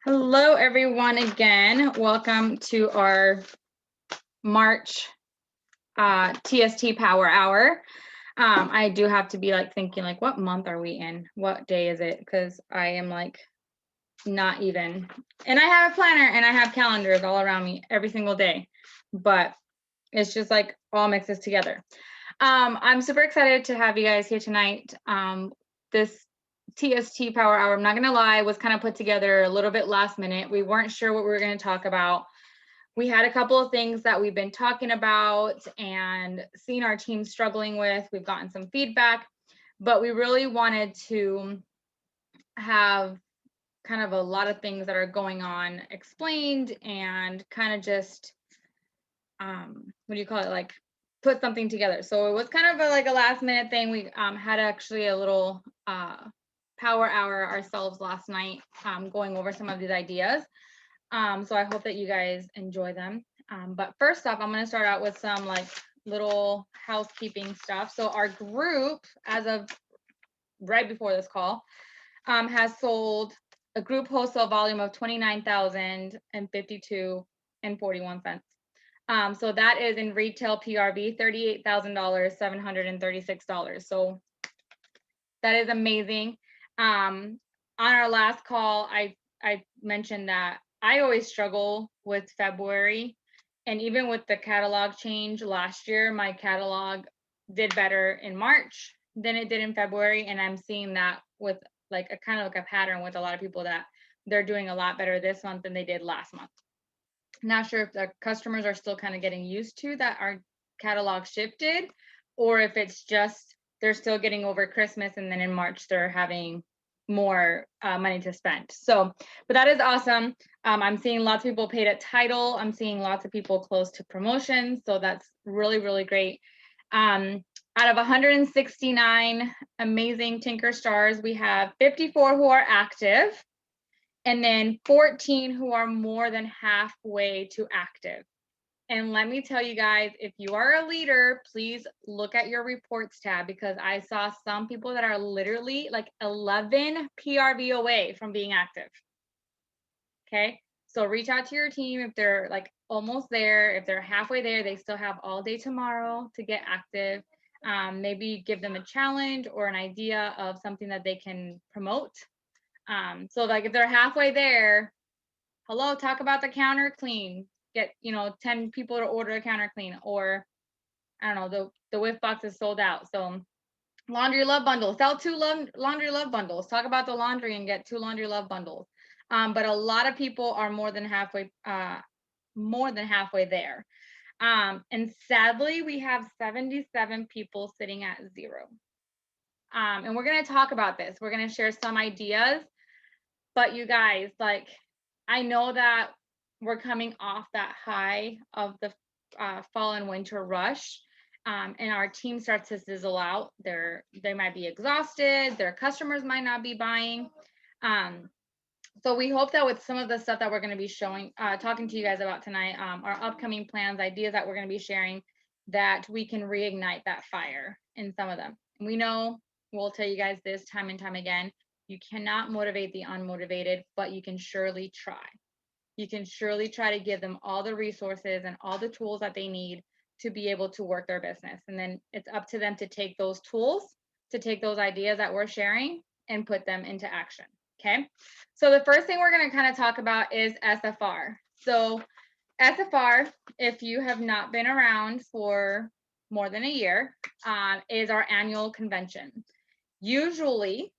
Hello, everyone, again. Welcome to our March TST Power Hour. I do have to be thinking what month are we in? What day is it? Because I am not even. And I have a planner and I have calendars all around me every single day, but it's just all mixes together. I'm super excited to have you guys here tonight. This TST Power Hour, I'm not going to lie, was kind of put together a little bit last minute. We weren't sure what we were going to talk about. We had a couple of things that we've been talking about and seen our team struggling with. We've gotten some feedback, but we really wanted to have kind of a lot of things that are going on explained and kind of just, what do you call it? Put something together. So it was kind of a last minute thing. We had actually a little power hour ourselves last night, going over some of these ideas. So I hope that you guys enjoy them. But first off, I'm going to start out with some little housekeeping stuff. So our group, as of right before this call, has sold a group wholesale volume of $29,052.41. So that is in retail PRV, $38,736. So that is amazing. On our last call, I mentioned that I always struggle with February, and even with the catalog change last year, my catalog did better in March than it did in February, and I'm seeing that with a kind of a pattern with a lot of people that they're doing a lot better this month than they did last month. Not sure if the customers are still kind of getting used to that our catalog shifted, or if it's just they're still getting over Christmas and then in March they're having more money to spend. So, but that is awesome. I'm seeing lots of people paid at title. I'm seeing lots of people close to promotions. So that's really, really great. Out of 169 amazing Tinker Stars, we have 54 who are active, and then 14 who are more than halfway to active. And let me tell you guys, if you are a leader, please look at your reports tab, because I saw some people that are literally 11 PRV away from being active. Okay, so reach out to your team if they're almost there. If they're halfway there, they still have all day tomorrow to get active. Maybe give them a challenge or an idea of something that they can promote. So if they're halfway there, hello, talk about the counter clean. Get 10 people to order a counter clean, or I don't know, the whiff box is sold out. So laundry love bundles, sell 2 laundry love bundles. Talk about the laundry and get 2 laundry love bundles. But a lot of people are more than halfway there. And sadly, we have 77 people sitting at 0. And we're going to talk about this. We're going to share some ideas. But you guys, I know that we're coming off that high of the fall and winter rush, and our team starts to sizzle out. They might be exhausted. Their customers might not be buying. So we hope that with some of the stuff that we're going to be talking to you guys about tonight, our upcoming plans, ideas that we're going to be sharing, that we can reignite that fire in some of them. And we know, we'll tell you guys this time and time again, you cannot motivate the unmotivated, but you can surely try. You can surely try to give them all the resources and all the tools that they need to be able to work their business. And then it's up to them to take those tools, to take those ideas that we're sharing and put them into action. Okay. So the first thing we're going to kind of talk about is SFR. So SFR, if you have not been around for more than a year, is our annual convention. Usually,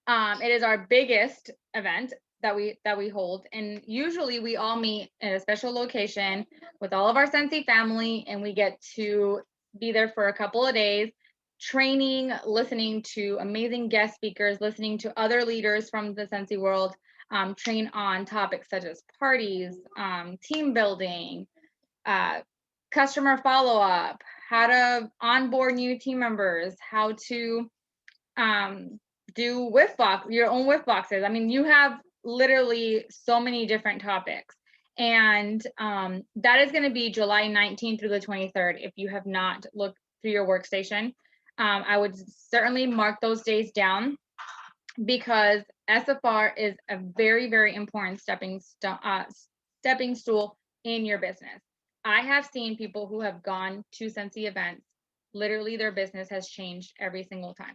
it is our biggest event that we hold, and usually we all meet in a special location with all of our Scentsy family, and we get to be there for a couple of days, training, listening to amazing guest speakers, listening to other leaders from the Scentsy world, train on topics such as parties, team building, customer follow-up, how to onboard new team members, how to do your own whiff boxes. I mean, you have literally so many different topics, and that is going to be July 19th through the 23rd. If you have not looked through your workstation, I would certainly mark those days down, because SFR is a very, very important stepping stool in your business. I have seen people who have gone to Scentsy events, literally their business has changed every single time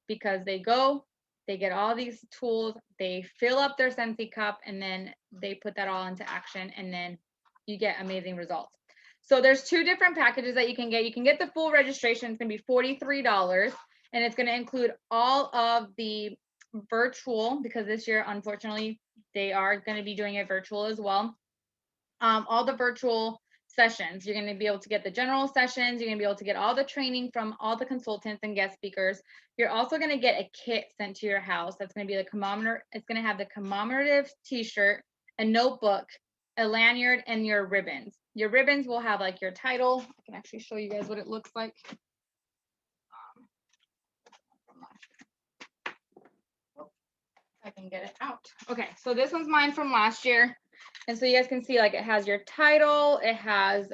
because they go, they get all these tools, they fill up their Scentsy cup, and then they put that all into action, and then you get amazing results. So there's two different packages that you can get. You can get the full registration. It's going to be $43, and it's going to include all of the virtual, because this year, unfortunately, they are going to be doing it virtual as well. All the virtual sessions. You're going to be able to get the general sessions. You're going to be able to get all the training from all the consultants and guest speakers. You're also going to get a kit sent to your house. That's going to be the commemorative. It's going to have the commemorative t-shirt, a notebook, a lanyard, and your ribbons. Your ribbons will have like your title. I can actually show you guys what it looks like. I can get it out. Okay, so this one's mine from last year. And so you guys can see like it has your title, it has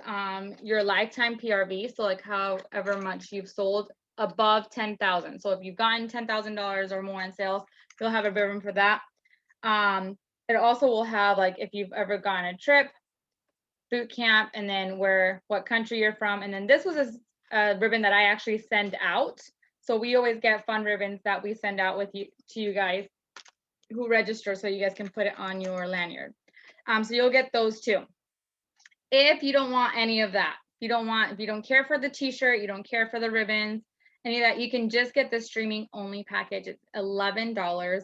your lifetime PRV, so like however much you've sold above 10,000. So if you've gotten $10,000 or more in sales, you'll have a ribbon for that. It also will have like if you've ever gone a trip, boot camp, and then what country you're from. And then this was a ribbon that I actually send out. So we always get fun ribbons that we send out with you to you guys who register, so you guys can put it on your lanyard. So you'll get those too. If you don't want any of that, if you don't care for the t-shirt, you don't care for the ribbons, any of that, you can just get the streaming only package. It's $11,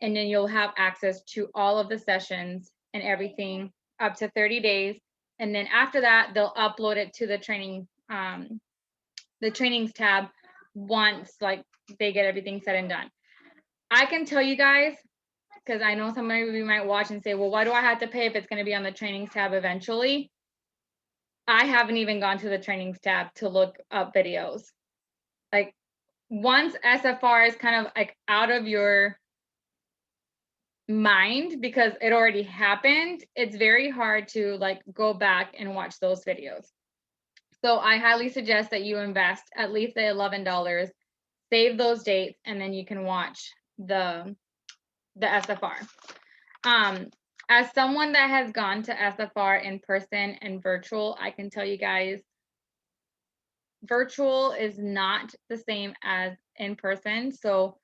and then you'll have access to all of the sessions and everything up to 30 days. And then after that, they'll upload it to the training, the trainings tab once like they get everything said and done. I can tell you guys, because I know some of you might watch and say, well, why do I have to pay if it's going to be on the trainings tab eventually? I haven't even gone to the trainings tab to look up videos. Like once SFR is kind of like out of your mind because it already happened, it's very hard to like go back and watch those videos. So I highly suggest that you invest at least the $11, save those dates, and then you can watch the SFR. As someone that has gone to SFR in person and virtual, I can tell you guys, virtual is not the same as in person. So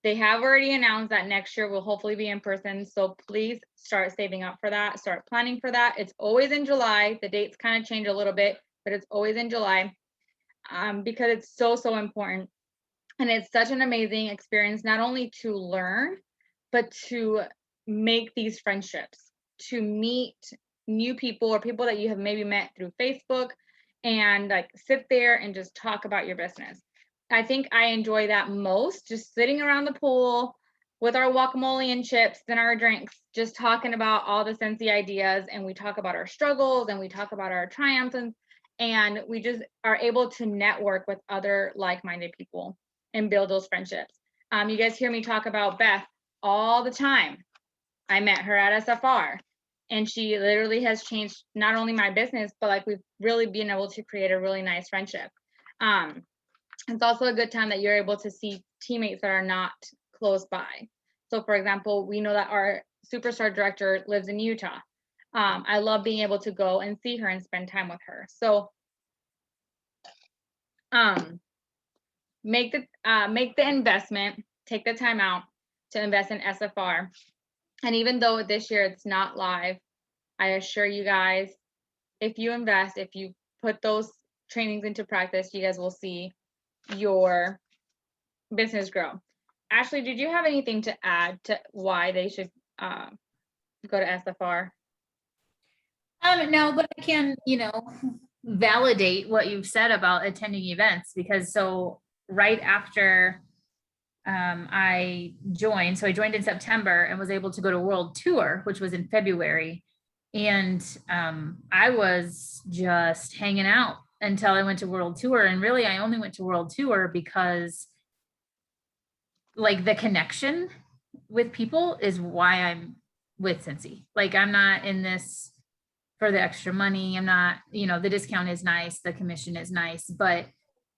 they have already announced that next year will hopefully be in person. So please start saving up for that, start planning for that. It's always in July. The dates kind of change a little bit, but it's always in July because it's so, so important. And it's such an amazing experience, not only to learn, but to make these friendships, to meet new people or people that you have maybe met through Facebook and like sit there and just talk about your business. I think I enjoy that most, just sitting around the pool with our guacamole and chips and our drinks, just talking about all the Scentsy ideas, and we talk about our struggles and we talk about our triumphs, and we just are able to network with other like-minded people and build those friendships. You guys hear me talk about Beth all the time. I met her at SFR, and she literally has changed not only my business, but like we've really been able to create a really nice friendship. It's also a good time that you're able to see teammates that are not close by. So for example, we know that our superstar director lives in Utah. I love being able to go and see her and spend time with her. So make the investment, take the time out to invest in SFR. And even though this year it's not live, I assure you guys, if you invest, if you put those trainings into practice, you guys will see your business grow. Ashley, did you have anything to add to why they should go to SFR? No, but I can, validate what you've said about attending events, because so right after I joined, so I joined in September and was able to go to World Tour, which was in February. And I was just hanging out until I went to World Tour. And really, I only went to World Tour because like the connection with people is why I'm with Scentsy. Like I'm not in this for the extra money. I'm not, the discount is nice, the commission is nice, but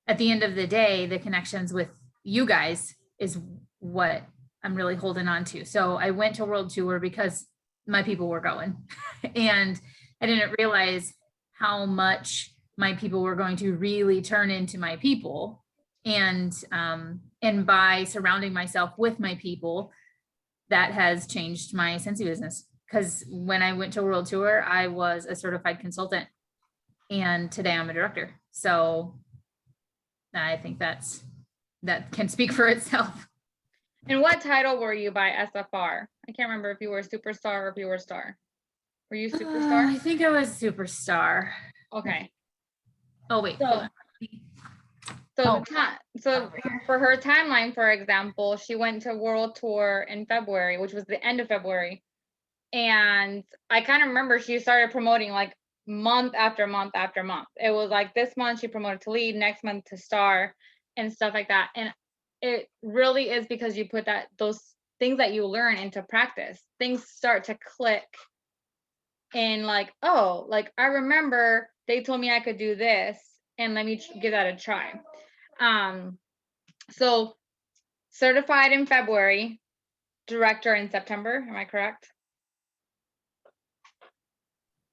at the end of the day, the connections with you guys is what I'm really holding on to. So I went to World Tour because my people were going and I didn't realize how much my people were going to really turn into my people. And by surrounding myself with my people, that has changed my Scentsy business. Because when I went to World Tour, I was a certified consultant, and today I'm a director. So I think that can speak for itself. And what title were you by SFR? I can't remember if you were a superstar or if you were a star. Were you superstar? I think I was superstar. Okay. Oh wait. So, hold on. so Oh. for her timeline, for example, she went to World Tour in February, which was the end of February. And I kind of remember she started promoting like month after month after month. It was like this month she promoted to lead, next month to star and stuff like that. And it really is because you put those things that you learn into practice. Things start to click and like, oh, like I remember they told me I could do this and let me give that a try. So certified in February, director in September, am I correct?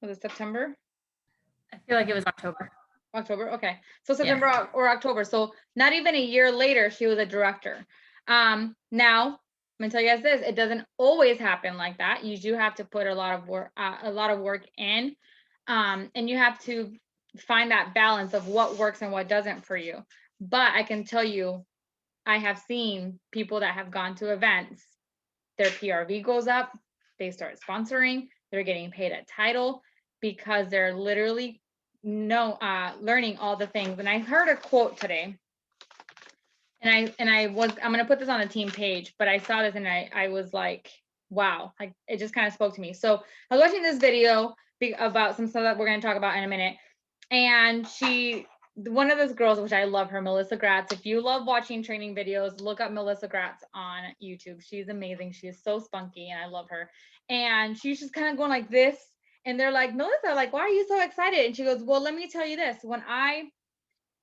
Was it September? I feel like it was October. October, okay. So September or October. So not even a year later, she was a director. Now I'm gonna tell you guys this: it doesn't always happen like that. You do have to put a lot of work in, and you have to find that balance of what works and what doesn't for you. But I can tell you, I have seen people that have gone to events, their PRV goes up, they start sponsoring, they're getting paid a title because they're literally learning all the things. And I heard a quote today, and I'm gonna put this on the team page, but I saw this and I was like, wow, like it just kind of spoke to me. So I was watching this video about some stuff that we're gonna talk about in a minute, and one of those girls, which I love her, Melissa Gratz. If you love watching training videos, look up Melissa Gratz on YouTube. She's amazing. She is so spunky and I love her. And she's just kind of going like this. And they're like, Melissa, like, why are you so excited? And she goes, well, let me tell you this. When I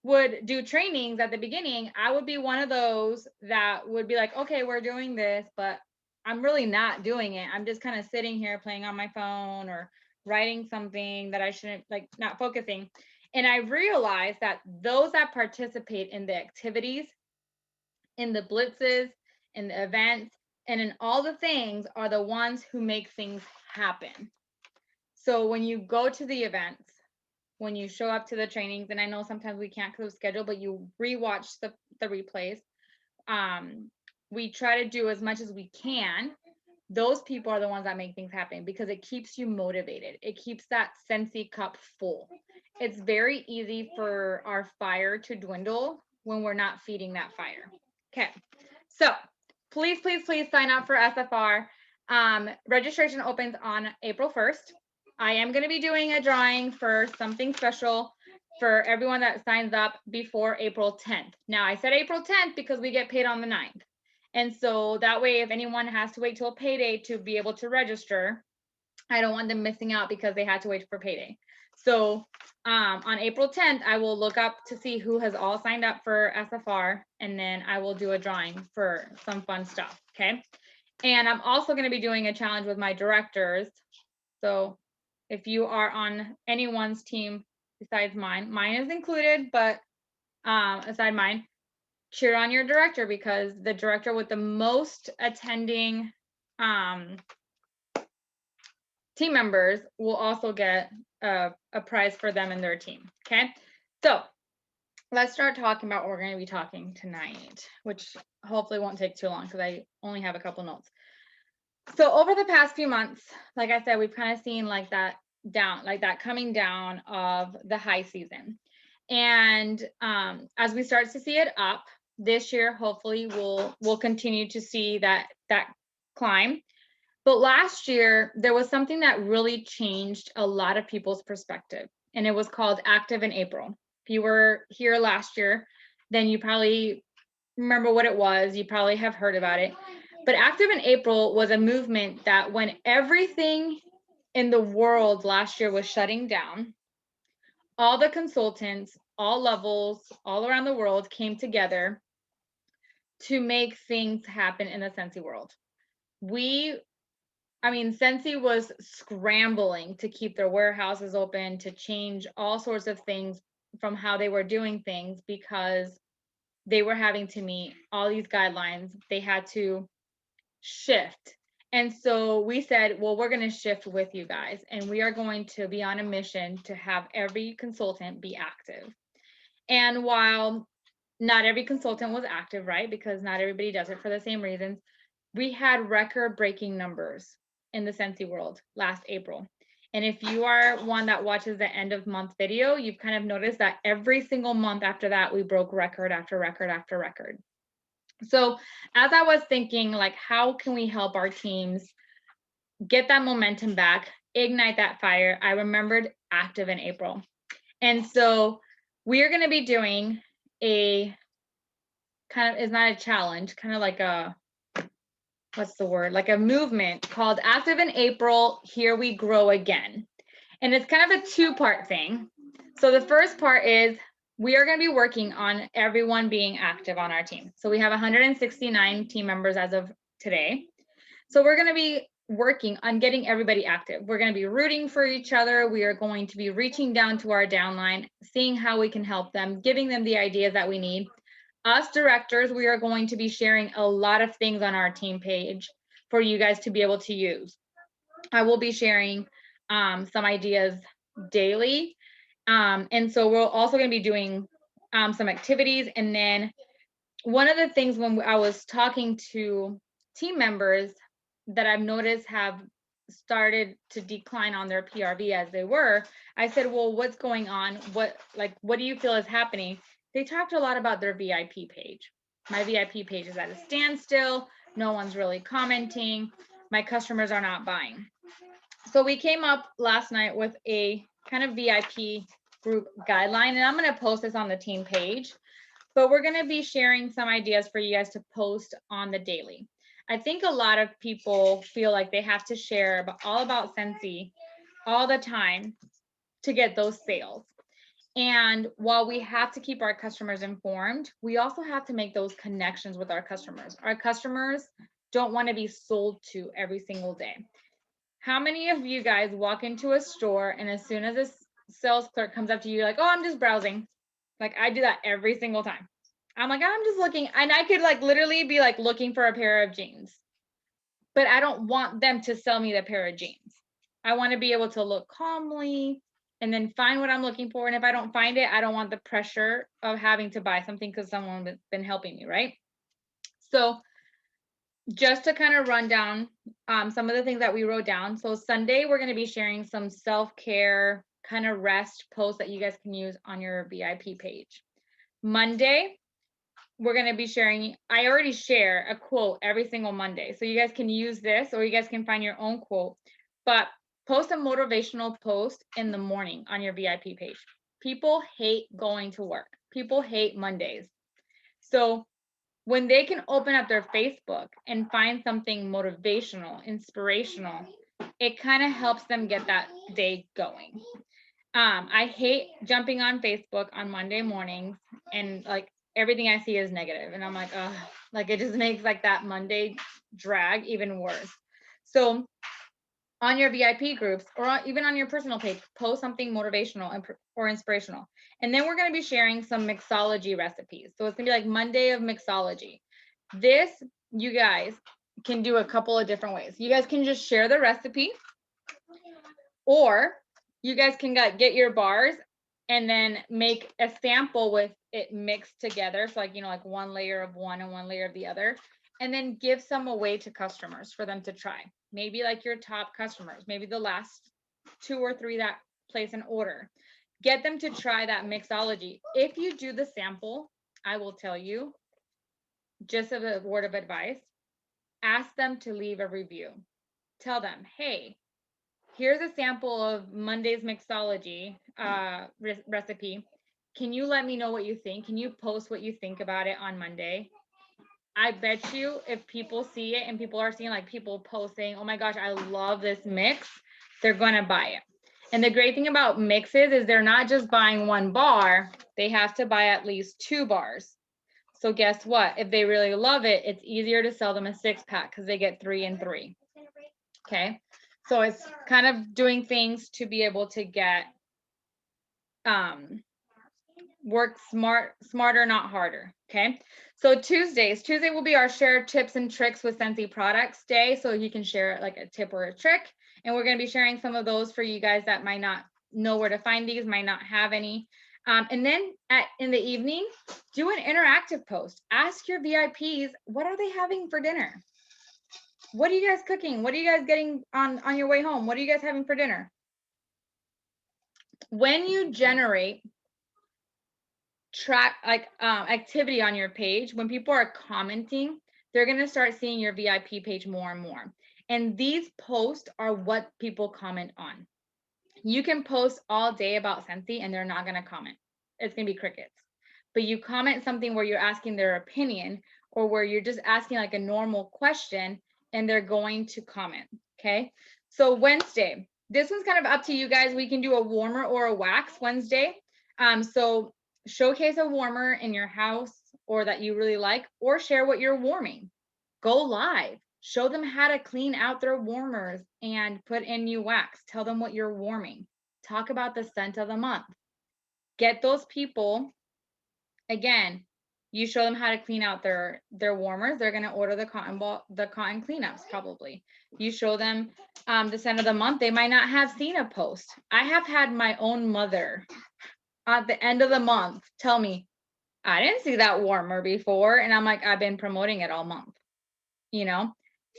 would do trainings at the beginning, I would be one of those that would be like, okay, we're doing this, but I'm really not doing it. I'm just kind of sitting here playing on my phone or writing something that I shouldn't, like, not focusing. And I realized that those that participate in the activities, in the blitzes, in the events, and in all the things are the ones who make things happen. So when you go to the events, when you show up to the trainings, and I know sometimes we can't because of schedule, but you rewatch the replays. We try to do as much as we can. Those people are the ones that make things happen because it keeps you motivated. It keeps that Scentsy cup full. It's very easy for our fire to dwindle when we're not feeding that fire. Okay, so please, please, please sign up for SFR. Registration opens on April 1st. I am going to be doing a drawing for something special for everyone that signs up before April 10th. Now, I said April 10th because we get paid on the 9th. And so that way, if anyone has to wait till payday to be able to register, I don't want them missing out because they had to wait for payday. So on April 10th, I will look up to see who has all signed up for SFR, and then I will do a drawing for some fun stuff, okay? And I'm also going to be doing a challenge with my directors. So if you are on anyone's team besides mine is included, but aside mine, cheer on your director, because the director with the most attending team members will also get a prize for them and their team. Okay, so let's start talking about what we're going to be talking tonight, which hopefully won't take too long because I only have a couple notes. So over the past few months, like I said, we've kind of seen like that coming down of the high season. And as we start to see it up this year, hopefully we'll continue to see that climb. But last year, there was something that really changed a lot of people's perspective, and it was called Active in April. If you were here last year, then you probably remember what it was. You probably have heard about it. But Active in April was a movement that when everything in the world last year was shutting down, all the consultants, all levels, all around the world came together to make things happen in the Scentsy world. Scentsy was scrambling to keep their warehouses open, to change all sorts of things from how they were doing things because they were having to meet all these guidelines. They had to shift. And so we said, well, we're going to shift with you guys, and we are going to be on a mission to have every consultant be active. And while not every consultant was active, right? Because not everybody does it for the same reasons. We had record-breaking numbers in the Scentsy world last April. And if you are one that watches the end of month video, you've kind of noticed that every single month after that, we broke record after record after record. So as I was thinking, like, how can we help our teams get that momentum back, ignite that fire, I remembered active in April. And so we are going to be doing a kind of, it's not a challenge, kind of like a, what's the word? Like a movement called Active in April, Here We Grow Again. And it's kind of a two-part thing. So the first part is we are going to be working on everyone being active on our team. So we have 169 team members as of today. So we're going to be working on getting everybody active. We're going to be rooting for each other. We are going to be reaching down to our downline, seeing how we can help them, giving them the ideas that we need. Us directors, we are going to be sharing a lot of things on our team page for you guys to be able to use. I will be sharing some ideas daily. And so we're also going to be doing some activities. And then one of the things when I was talking to team members that I've noticed have started to decline on their PRV as they were, I said, well, what's going on? What do you feel is happening? They talked a lot about their VIP page. My VIP page is at a standstill. No one's really commenting. My customers are not buying. So we came up last night with a kind of VIP group guideline, and I'm going to post this on the team page, but we're going to be sharing some ideas for you guys to post on the daily. I think a lot of people feel like they have to share all about Scentsy all the time to get those sales. And while we have to keep our customers informed, we also have to make those connections with our customers. Our customers don't want to be sold to every single day. How many of you guys walk into a store and as soon as a sales clerk comes up to you, like, oh, I'm just browsing. Like, I do that every single time. I'm like, I'm just looking, and I could like literally be like looking for a pair of jeans, but I don't want them to sell me the pair of jeans. I want to be able to look calmly and then find what I'm looking for. And if I don't find it, I don't want the pressure of having to buy something because someone has been helping me, right? So just to kind of run down some of the things that we wrote down. So Sunday, we're going to be sharing some self-care kind of rest posts that you guys can use on your VIP page. Monday, we're going to be sharing, I already share a quote every single Monday. So you guys can use this or you guys can find your own quote, but post a motivational post in the morning on your VIP page. People hate going to work. People hate Mondays. So when they can open up their Facebook and find something motivational, inspirational, it kind of helps them get that day going. I hate jumping on Facebook on Monday mornings and like everything I see is negative. And I'm like, oh, like it just makes like that Monday drag even worse. So on your VIP groups or even on your personal page, post something motivational or inspirational. And then we're going to be sharing some mixology recipes. So it's going to be like Monday of mixology. This, you guys can do a couple of different ways. You guys can just share the recipe, or you guys can get your bars and then make a sample with it mixed together. So like, you know, like one layer of one and one layer of the other, and then give some away to customers for them to try. Maybe like your top customers, maybe the last 2 or 3 that place an order. Get them to try that mixology. If you do the sample, I will tell you, just as a word of advice, ask them to leave a review. Tell them, hey, here's a sample of Monday's mixology recipe. Can you let me know what you think? Can you post what you think about it on Monday? I bet you if people see it and people are seeing like people posting, oh my gosh, I love this mix, they're going to buy it. And the great thing about mixes is they're not just buying one bar, they have to buy at least 2 bars. So guess what? If they really love it, it's easier to sell them a 6-pack because they get 3 and 3. Okay. So it's kind of doing things to be able to get work smarter, not harder. Okay. So Tuesday will be our share tips and tricks with Scentsy products day. So you can share like a tip or a trick. And we're going to be sharing some of those for you guys that might not know where to find these, might not have any. And then in the evening, do an interactive post. Ask your VIPs, what are they having for dinner? What are you guys cooking? What are you guys getting on your way home? What are you guys having for dinner? When you generate activity on your page, when people are commenting, they're going to start seeing your VIP page more and more. And these posts are what people comment on. You can post all day about Scentsy and they're not going to comment. It's going to be crickets. But you comment something where you're asking their opinion or where you're just asking like a normal question and they're going to comment. Okay. So Wednesday, this one's kind of up to you guys. We can do a warmer or a wax Wednesday. So showcase a warmer in your house or that you really like, or share what you're warming. Go live. Show them how to clean out their warmers and put in new wax. Tell them what you're warming. Talk about the scent of the month. Get those people, again, you show them how to clean out their warmers. They're going to order the cotton cleanups probably. You show them the scent of the month. They might not have seen a post. I have had my own mother at the end of the month tell me, I didn't see that warmer before. And I'm like, I've been promoting it all month. You know,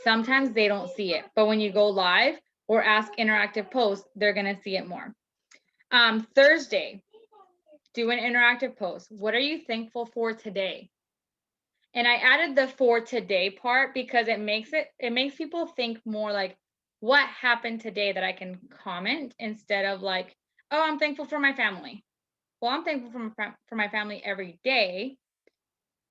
sometimes they don't see it, but when you go live or ask interactive posts, they're going to see it more. Thursday, do an interactive post. What are you thankful for today? And I added the for today part because it makes people think more like, what happened today that I can comment instead of like, oh, I'm thankful for my family. Well, I'm thankful for my family every day.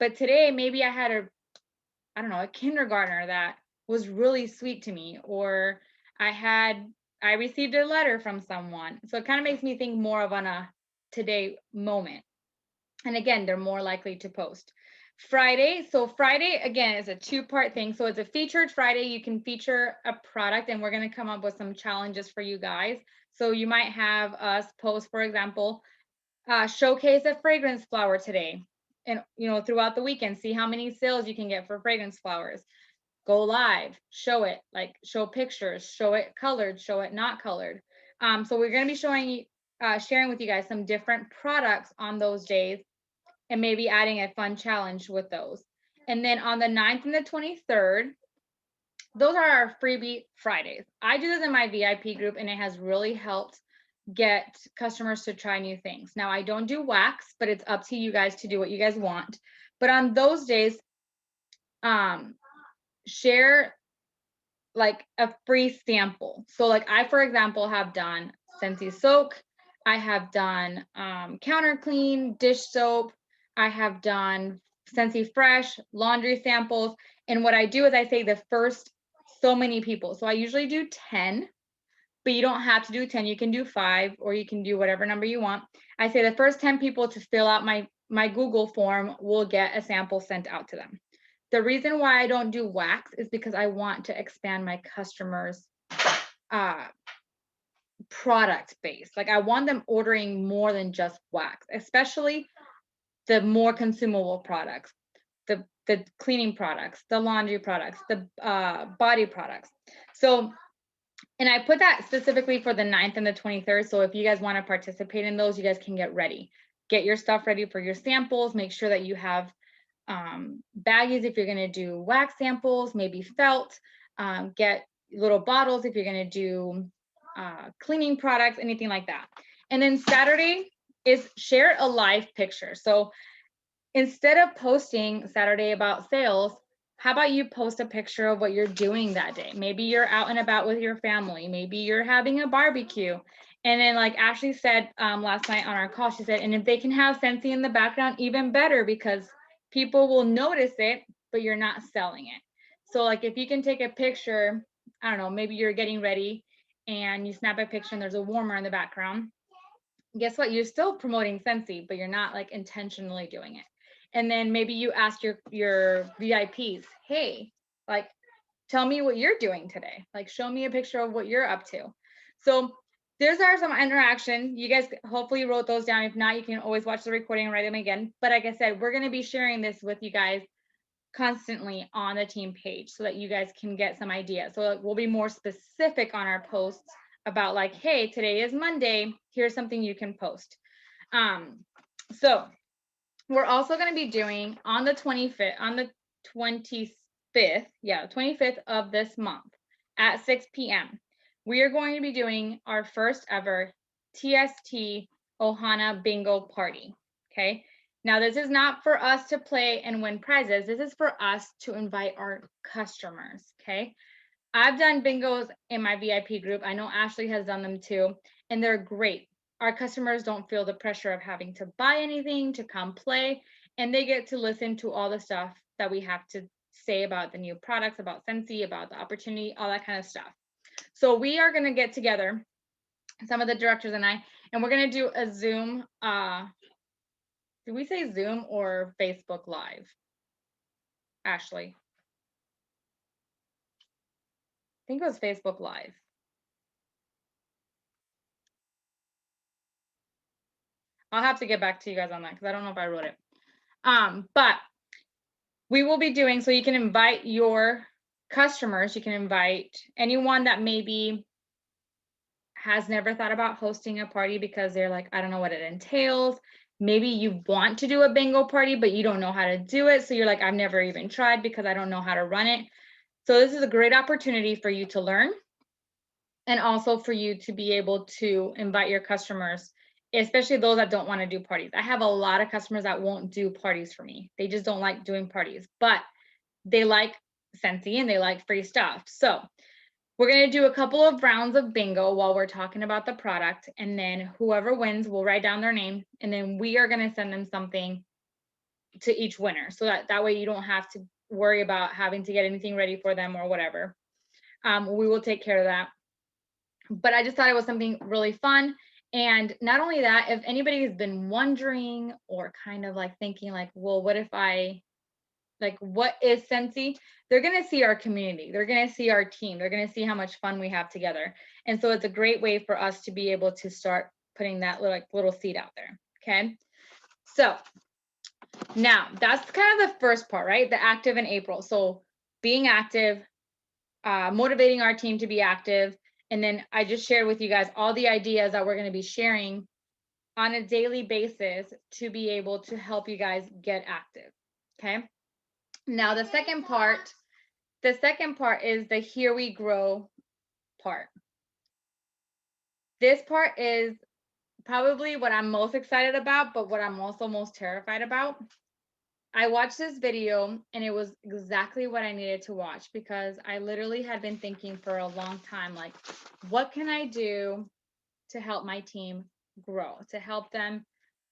But today, maybe I had a kindergartner that was really sweet to me, or I received a letter from someone. So it kind of makes me think more of on a today moment. And again, they're more likely to post. Friday, so Friday again is a 2-part thing. So it's a featured Friday. You can feature a product and we're going to come up with some challenges for you guys. So you might have us post, for example, showcase a fragrance flower today. And throughout the weekend, see how many sales you can get for fragrance flowers. Go live, show it, like show pictures, show it colored, show it not colored. So we're going to be sharing with you guys some different products on those days and maybe adding a fun challenge with those. And then on the 9th and the 23rd, those are our freebie Fridays. I do this in my VIP group and it has really helped get customers to try new things. Now I don't do wax, but it's up to you guys to do what you guys want. But on those days, share like a free sample. So like I, for example, have done Scentsy Soak. I have done counter clean, dish soap. I have done Scentsy Fresh, laundry samples. And what I do is I say the first so many people. So I usually do 10, but you don't have to do 10. You can do 5 or you can do whatever number you want. I say the first 10 people to fill out my Google form will get a sample sent out to them. The reason why I don't do wax is because I want to expand my customers' product base. Like I want them ordering more than just wax, especially the more consumable products, the cleaning products, the laundry products, the body products. So, and I put that specifically for the 9th and the 23rd. So if you guys want to participate in those, you guys can get ready. Get your stuff ready for your samples. Make sure that you have baggies if you're going to do wax samples, maybe felt. Get little bottles if you're going to do cleaning products, anything like that. And then Saturday is share a live picture. So instead of posting Saturday about sales, how about you post a picture of what you're doing that day? Maybe you're out and about with your family. Maybe you're having a barbecue. And then like Ashley said last night on our call, she said, and if they can have Scentsy in the background, even better, because people will notice it, but you're not selling it. So like if you can take a picture, I don't know, maybe you're getting ready and you snap a picture and there's a warmer in the background. Guess what? You're still promoting Scentsy, but you're not like intentionally doing it. And then maybe you ask your VIPs, hey, like, tell me what you're doing today. Like, show me a picture of what you're up to. So there's some interaction. You guys hopefully wrote those down. If not, you can always watch the recording and write them again. But like I said, we're going to be sharing this with you guys constantly on the team page so that you guys can get some ideas. So we'll be more specific on our posts about like, hey, today is Monday. Here's something you can post. So we're also going to be doing on the 25th, yeah, 25th of this month at 6 p.m. We are going to be doing our first ever TST Ohana Bingo Party. Okay. Now, this is not for us to play and win prizes. This is for us to invite our customers. Okay. I've done bingos in my VIP group. I know Ashley has done them too, and they're great. Our customers don't feel the pressure of having to buy anything to come play, and they get to listen to all the stuff that we have to say about the new products, about Scentsy, about the opportunity, all that kind of stuff. So we are going to get together, some of the directors and I, and we're going to do a Zoom. Did we say Zoom or Facebook Live? Ashley? I think it was Facebook Live. I'll have to get back to you guys on that because I don't know if I wrote it. But we will be doing, so you can invite your customers, you can invite anyone that maybe has never thought about hosting a party because they're like, I don't know what it entails. Maybe you want to do a bingo party, but you don't know how to do it. So you're like, I've never even tried because I don't know how to run it. So this is a great opportunity for you to learn and also for you to be able to invite your customers, especially those that don't want to do parties. I have a lot of customers that won't do parties for me. They just don't like doing parties, but they like Scentsy and they like free stuff. So we're going to do a couple of rounds of bingo while we're talking about the product. And then whoever wins will write down their name. And then we are going to send them something to each winner. So that way you don't have to worry about having to get anything ready for them or whatever. We will take care of that. But I just thought it was something really fun. And not only that, if anybody has been wondering or kind of like thinking like, well, what if what is Scentsy? They're going to see our community. They're going to see our team. They're going to see how much fun we have together. And so it's a great way for us to be able to start putting that little seed out there. Okay. So now that's kind of the first part, right? The active in April. So being active, motivating our team to be active. And then I just shared with you guys all the ideas that we're going to be sharing on a daily basis to be able to help you guys get active. Okay. Now the second part is the Here We Grow part. This part is probably what I'm most excited about, but what I'm also most terrified about. I watched this video and it was exactly what I needed to watch because I literally had been thinking for a long time, like, what can I do to help my team grow, to help them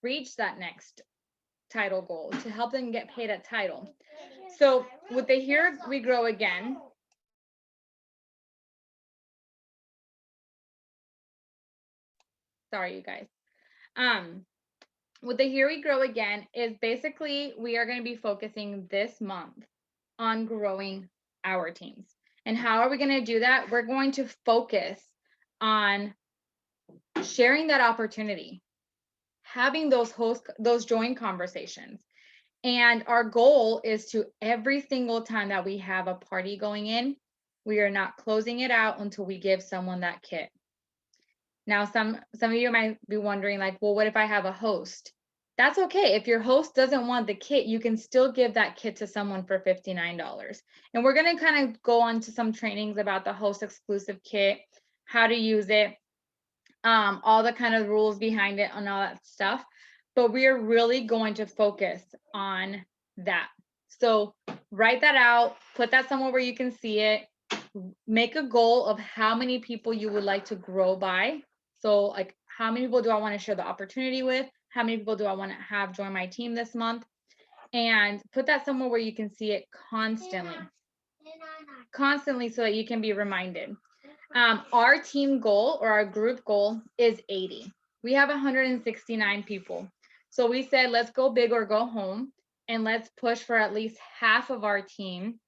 reach that next title goal, to help them get paid at title. So with the Here We Grow Again, sorry, you guys. With the Here We Grow Again is basically we are going to be focusing this month on growing our teams. And how are we going to do that? We're going to focus on sharing that opportunity, having those join conversations. And our goal is to every single time that we have a party going in, we are not closing it out until we give someone that kit. Now, some of you might be wondering like, well, what if I have a host? That's okay. If your host doesn't want the kit, you can still give that kit to someone for $59. And we're going to kind of go on to some trainings about the host exclusive kit, how to use it, all the kind of rules behind it and all that stuff. But we are really going to focus on that. So write that out, put that somewhere where you can see it, make a goal of how many people you would like to grow by. So like, how many people do I want to share the opportunity with? How many people do I want to have join my team this month? And put that somewhere where you can see it constantly so that you can be reminded. Our team goal or our group goal is 80. We have 169 people. So we said, let's go big or go home. and let's push for at least half of our team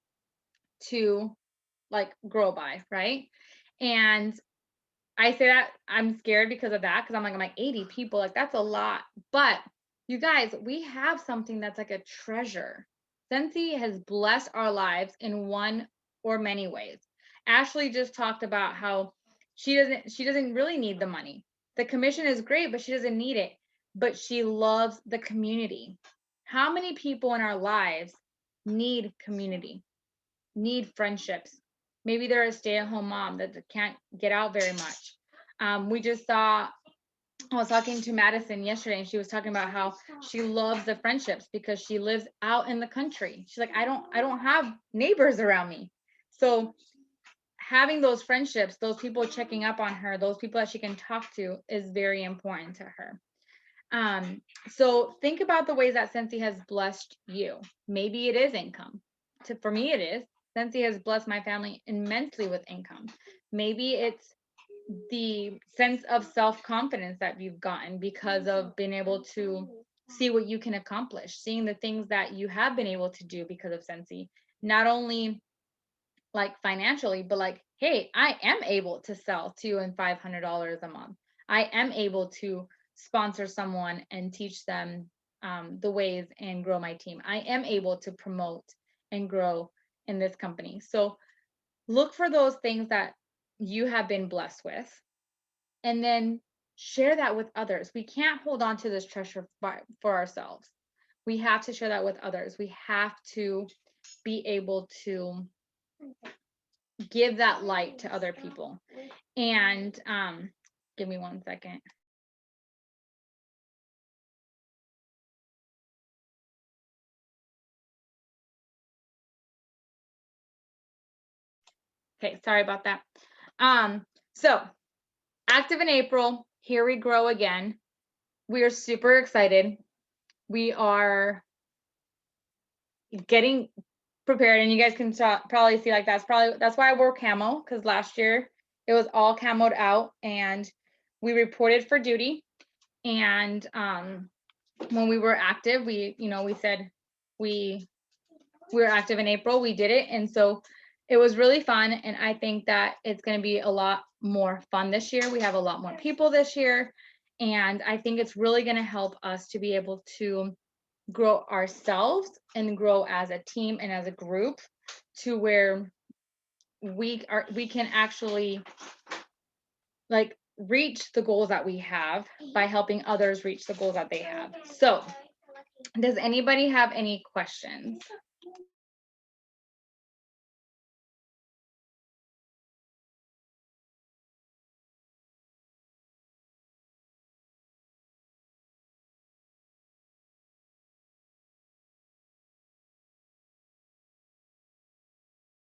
to like grow by, right? And I say that I'm scared because of that, because I'm like 80 people, like that's a lot. But you guys, we have something that's like a treasure. Scentsy has blessed our lives in one or many ways. Ashley just talked about how she doesn't really need the money. The commission is great, but she doesn't need it. But she loves the community. How many people in our lives need community, need friendships? Maybe they're a stay-at-home mom that can't get out very much. We just saw, I was talking to Madison yesterday, and she was talking about how she loves the friendships because she lives out in the country. She's like, I don't have neighbors around me. So having those friendships, those people checking up on her, those people that she can talk to is very important to her. So think about the ways that Scentsy has blessed you. Maybe it is income. For me, it is. Scentsy has blessed my family immensely with income. Maybe it's the sense of self-confidence that you've gotten because of being able to see what you can accomplish, seeing the things that you have been able to do because of Scentsy, not only like financially, but like, hey, I am able to sell $200 and $500 a month. I am able to sponsor someone and teach them the ways and grow my team. I am able to promote and grow in this company. So look for those things that you have been blessed with, and then share that with others. We can't hold on to this treasure for ourselves. We have to share that with others. We have to be able to give that light to other people. And give me 1 second. Okay, sorry about that. So active in April, here we grow again. We are super excited. We are getting prepared, and you guys can probably see, like, that's why I wore camo, because last year it was all camoed out, and we reported for duty. And when we were active, we said we were active in April, we did it. And so it was really fun, and I think that it's going to be a lot more fun this year. We have a lot more people this year, and I think it's really going to help us to be able to grow ourselves and grow as a team and as a group, to where we can actually like reach the goals that we have by helping others reach the goals that they have. So does anybody have any questions?